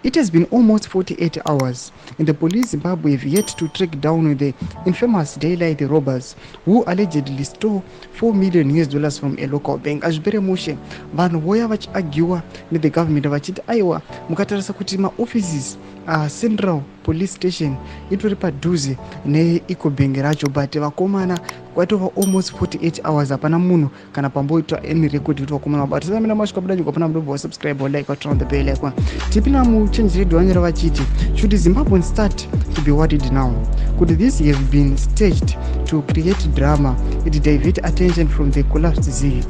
It has been almost 48 hours, and the police Zimbabwe have yet to track down the infamous daylight robbers who allegedly stole $4 million from a local bank. Azvipere mushe vanhu voya vachiagiwa nethe government vachiti aiwa mukatarisa kuti maoffices Central Police Station itori padhuze neEcobank racho, but vakomana kwatova almost 48 hours hapana munhu kana pamboitwa any record kuti vakomana vabata. Saka mina masvika buda hapana mudobva wasubscribe or like or turn on the bell icon. Tipina muchange radio vanyora vachiti, should Zimbabwe start to be worried now? Could this have been staged to create drama and divert attention from the collapsed civic?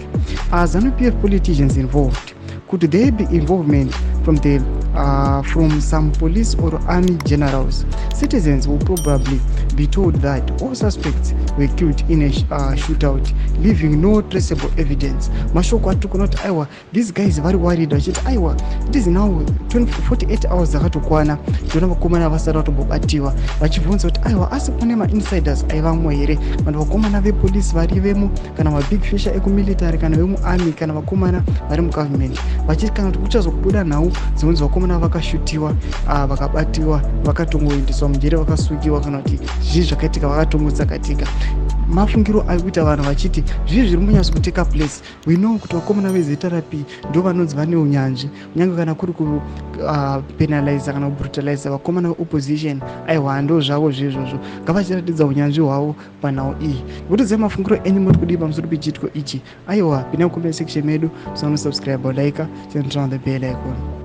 As ZANU-PF politicians involved, could there be involvement from some police or army generals? Citizens will probably be told that all suspects were killed in a shootout, leaving no traceable evidence. Mashoko atukunoti aiwa, these guys very worried vachiti aiwa, it is now 48 hours dzakatokwana ndiona vakomana vasati vatobatiwa vachibvunza kuti aiwa asi kune mainsiders aivamwo here, vanhu vakomana vepolisi varivemo kana mabig fisher ekumilitary kana vemuarmy kana vakomana vari mugovernment vachiti kana kuti kuchazobuda nhau dzinonzi vakomana vakashutiwa vakabatiwa vakatongoendeswa mujere vakasukiwa kana kuti zvii zvakaitika vakatongotsakatika. Mafungiro ari kuita vanhu vachiti zvii zviri munyatso kuteka place. We know kuti vakomana vezitarapi ndo vanonzi vane unyanzvi kunyange kana kuri kupenalize kana kubrutalize vakomana veopposition. Aiwa ndo zvavo zvezvozvo ngavachiratidza unyanzvi hwavo panhau iyi. Kutiziva mafungiro enyu muri kudii pamusoro pechiitiko ichi? Aiwa pinai mucomment section medu, subscribe or like, turn on the bell icon.